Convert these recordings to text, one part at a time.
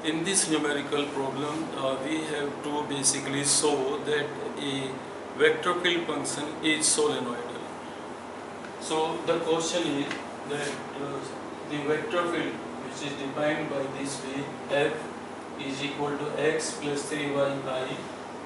In this numerical problem, we have to basically show that a vector field function is solenoidal. So the question is that the vector field, which is defined by this way, f is equal to x plus 3yi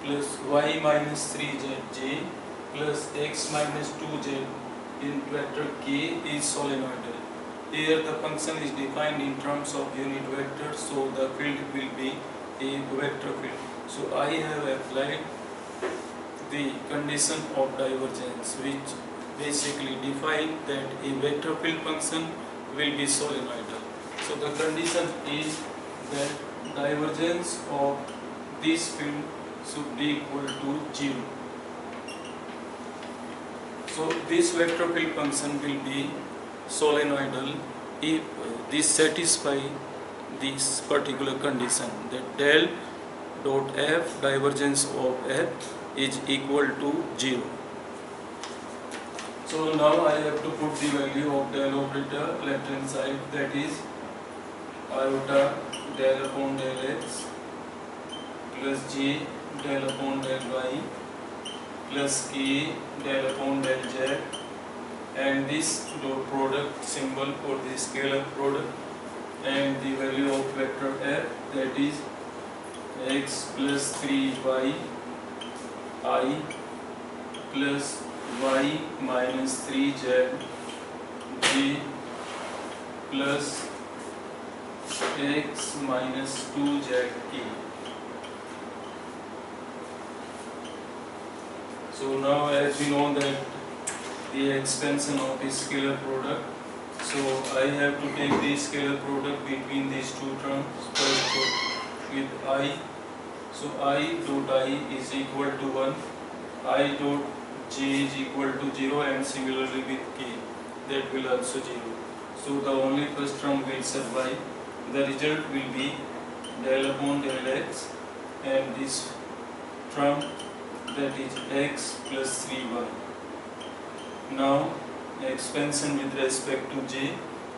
plus y minus 3zj plus x minus 2z in vector k is solenoidal. Here the function is defined in terms of unit vector, so the field will be a vector field. So I have applied the condition of divergence, which basically define that a vector field function will be solenoidal. So the condition is that divergence of this field should be equal to 0. So this vector field function will be solenoidal if this satisfy this particular condition, that del dot f divergence of f is equal to 0. So now I have to put the value of del operator left hand side, that is iota del upon del x plus j del upon del y plus k del upon del z, and this dot product symbol for the scalar product, and the value of vector f, that is x plus 3y I plus y minus 3z j plus x minus 2z k. So now, as we know that the expansion of the scalar product, so I have to take the scalar product between these two terms first with I. So I dot I is equal to 1, I dot j is equal to 0, and similarly with k, that will also 0. So the only first term will survive. The result will be del upon del x, and this term, that is x plus 3y. Now expansion with respect to j,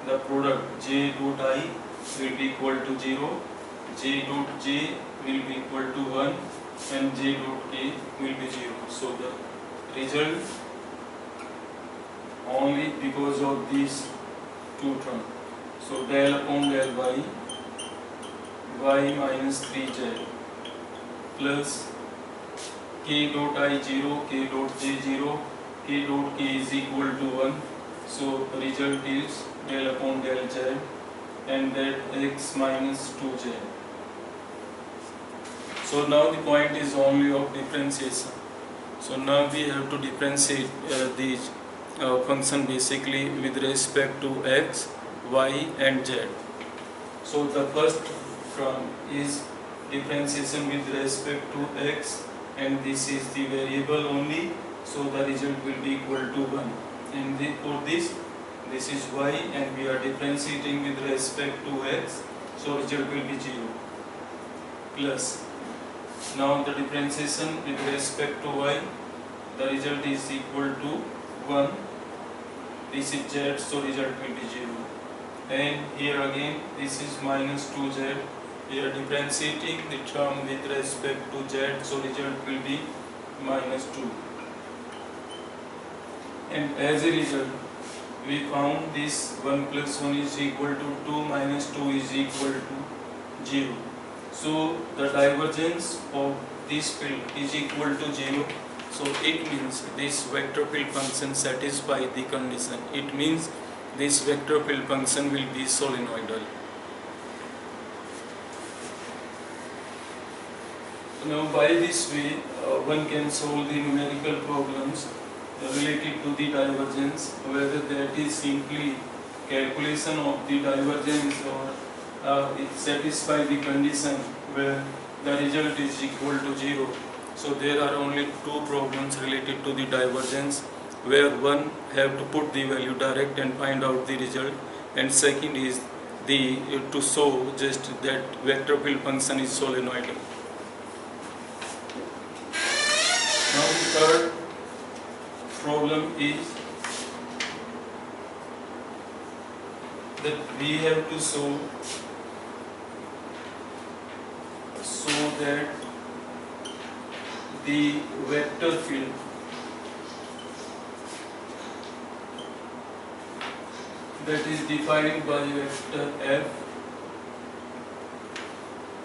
the product j dot I will be equal to 0, j dot j will be equal to 1, and j dot k will be 0. So the result only because of these two terms. So del upon del y minus 3z plus k dot I 0, k dot j 0, k dot k is equal to 1. So the result is del upon del z, and that x minus 2z. So now the point is only of differentiation. So now we have to differentiate the function basically with respect to x, y and z. So the first term is differentiation with respect to x, and this is the variable only, so the result will be equal to 1. And for this is y, and we are differentiating with respect to x, so result will be 0, plus now the differentiation with respect to y, the result is equal to 1. This is z, so result will be 0. And here again this is minus 2z. We are differentiating the term with respect to z, so result will be minus 2. And as a result, we found this 1 plus 1 is equal to 2 minus 2 is equal to 0. So the divergence of this field is equal to 0. So it means this vector field function satisfies the condition. It means this vector field function will be solenoidal. Now by this way, one can solve the numerical problems related to the divergence, whether that is simply calculation of the divergence or it satisfies the condition where the result is equal to 0. So there are only two problems related to the divergence, where one have to put the value direct and find out the result, and second is the to show just that vector field function is solenoidal. Now the third problem is that we have to show that the vector field that is defined by vector f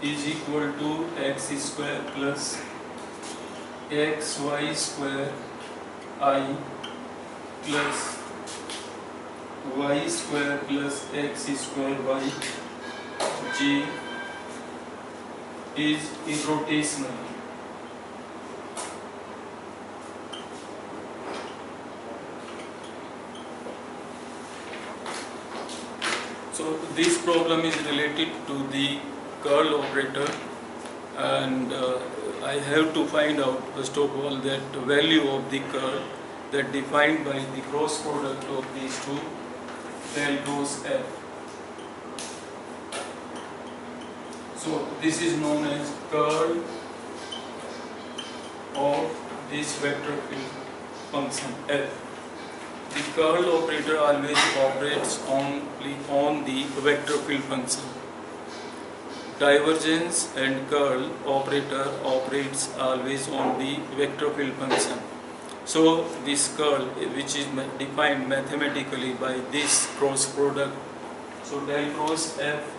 is equal to x square plus xy square I plus y square plus x square y j is irrotational. So this problem is related to the curl operator, and I have to find out first of all that the value of the curl that defined by the cross product of these two del cross f. So this is known as curl of this vector field function f. The curl operator always operates only on the vector field function. Divergence and curl operator operates always on the vector field function. So this curl, which is defined mathematically by this cross product, so del cross f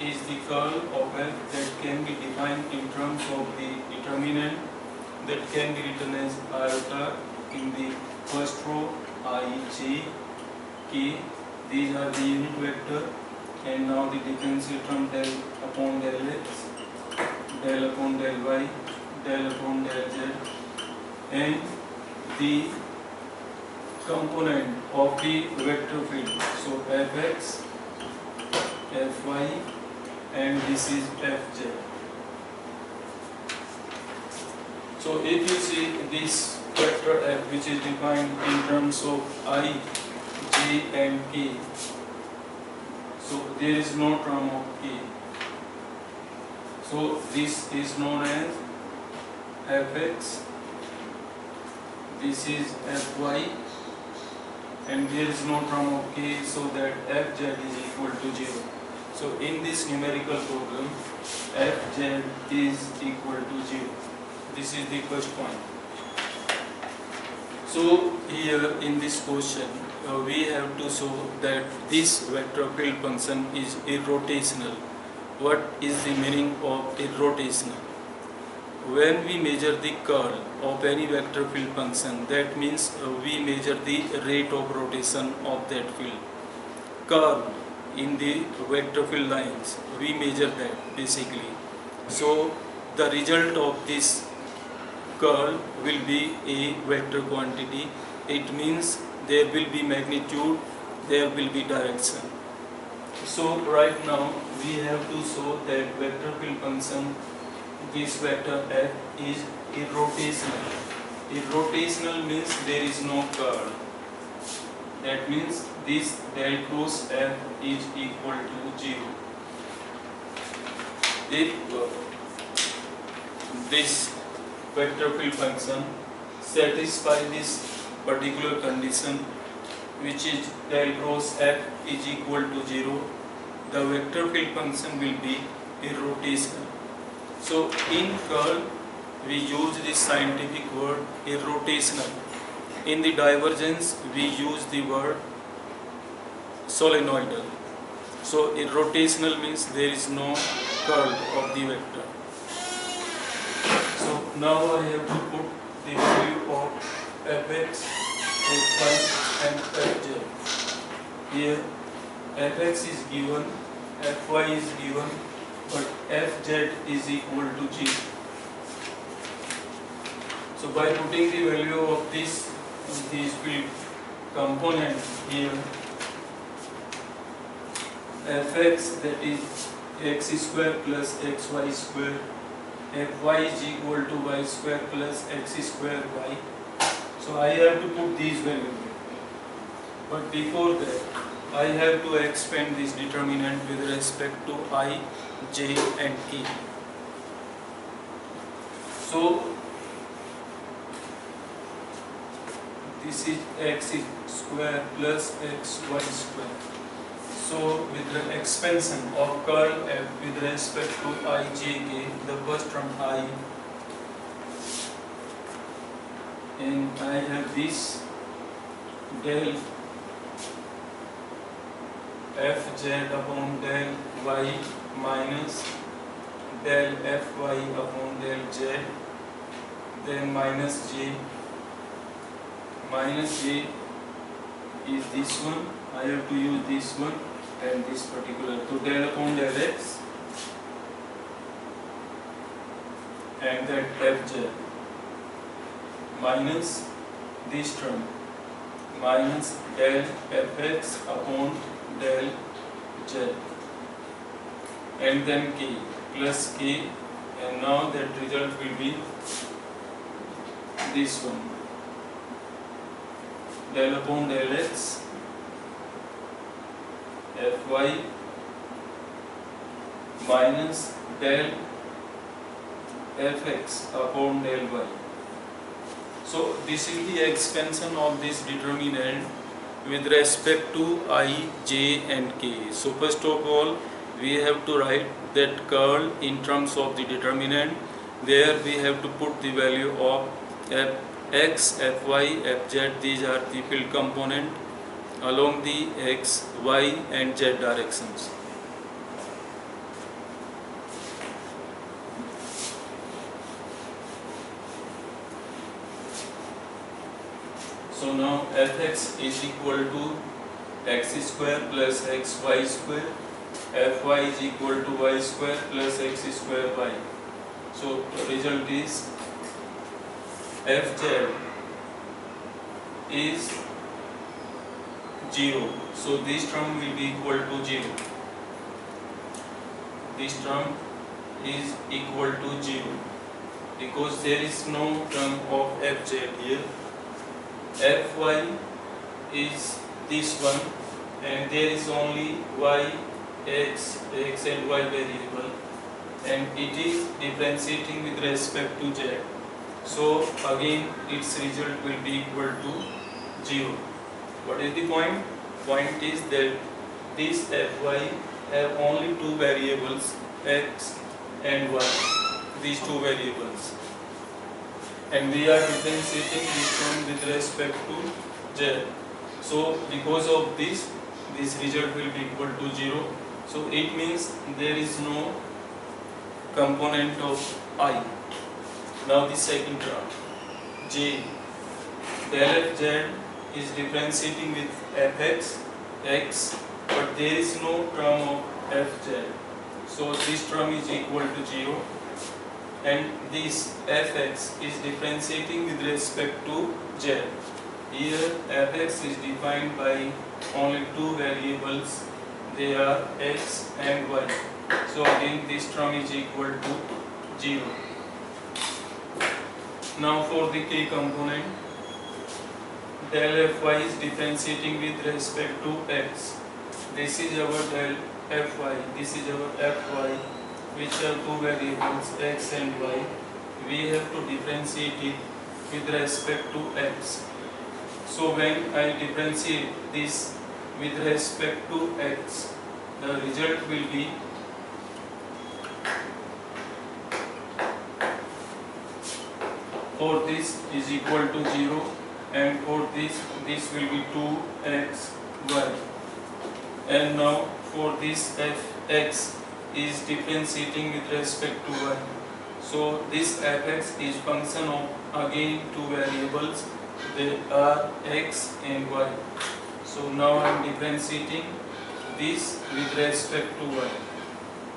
is the curl of f that can be defined in terms of the determinant that can be written as iota in the first row I, j, k. These are the unit vector, and now the differential term del upon del x, del upon del y, del upon del z, and the component of the vector field. So fx, fy, and this is fj. So if you see this vector f, which is defined in terms of I, j and k, so there is no term of k. So this is known as fx, this is fy, and there is no term of k, so that fz is equal to 0. So in this numerical problem, fz is equal to 0. This is the first point. So here in this question we have to show that this vector field function is irrotational. What is the meaning of irrotational? When we measure the curl of any vector field function, that means we measure the rate of rotation of that field. Curl in the vector field lines, we measure that basically. So the result of this curl will be a vector quantity. It means there will be magnitude, there will be direction. So right now we have to show that vector field function, this vector f, is irrotational. Irrotational means there is no curl. That means this del cross f is equal to 0. If this vector field function satisfy this particular condition, which is del cross f is equal to 0, the vector field function will be irrotational. So in curl we use this scientific word irrotational. In the divergence we use the word solenoidal. So irrotational means there is no curl of the vector. So now I have to put the value of fx, fy and fj. Here fx is given, fy is given, but fz is equal to 0. So by putting the value of these field component here, fx, that is x square plus xy square, fy is equal to y square plus x square y. So I have to put these values. But before that, I have to expand this determinant with respect to I, j and k. So this is x square plus xy square. So with the expansion of curl f with respect to I, j, k, the first term I, and I have this del fz upon del y minus del fy upon del z, then minus j is this one. I have to use this one and this particular. So del upon del x and that fz minus this term minus del fx upon del z, and then k plus k, and now that result will be this one, del upon del x fy minus del fx upon del y. So this is the expansion of this determinant with respect to I, j and k. So first of all we have to write that curl in terms of the determinant. There we have to put the value of fx, fy, fz. These are the field component along the x, y and z directions. So now fx is equal to x square plus xy square, fy is equal to y square plus x square y. So the result is fz is 0. So this term will be equal to 0. This term is equal to 0 because there is no term of fz here. Fy is this one and there is only y, x and y variable, and it is differentiating with respect to z. So again its result will be equal to 0. What is the point? Point is that this fy have only two variables, x and y, these two variables, and we are differentiating this one with respect to z. So because of this result will be equal to 0. So it means there is no component of I. Now the second term j, del fz is differentiating with fx, x, but there is no term of fz. So this term is equal to 0. And this fx is differentiating with respect to z. Here fx is defined by only two variables, they are x and y. So again this term is equal to 0. Now for the k component, del fy is differentiating with respect to x. This is our del fy, this is our fy, which are two variables x and y. We have to differentiate it with respect to x. So when I differentiate this with respect to x, the result will be for this is equal to 0, and for this will be 2xy. And now for this fx is differentiating with respect to y. So this fx is function of again two variables, they are x and y. So now I am differentiating this with respect to y.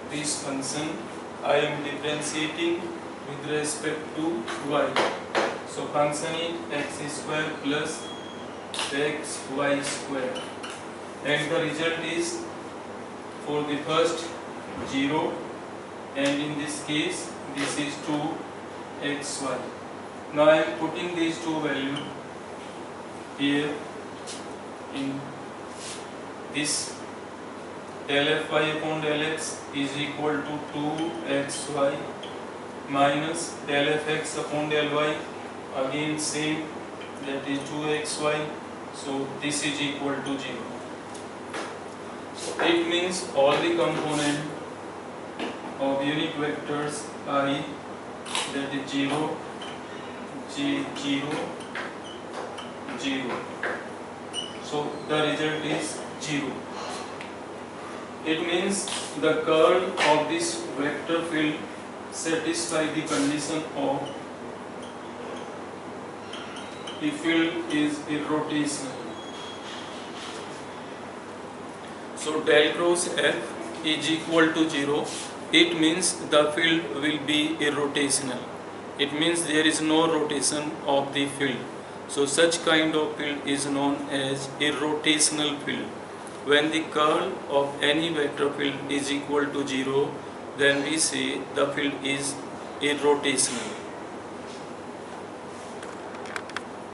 This function I am differentiating with respect to y. So function is x square plus xy square, and the result is for the first 0, and in this case this is 2xy. Now I am putting these two values here in this. Del fy upon del x is equal to 2xy minus del fx upon del y, again same, that is 2xy. So this is equal to 0. It means all the component of unit vectors I, that is 0, 0, 0. So the result is 0. It means the curl of this vector field satisfy the condition of the field is irrotational. So del cross F is equal to 0. It means the field will be irrotational. It means there is no rotation of the field. So such kind of field is known as irrotational field. When the curl of any vector field is equal to 0, then we say the field is irrotational.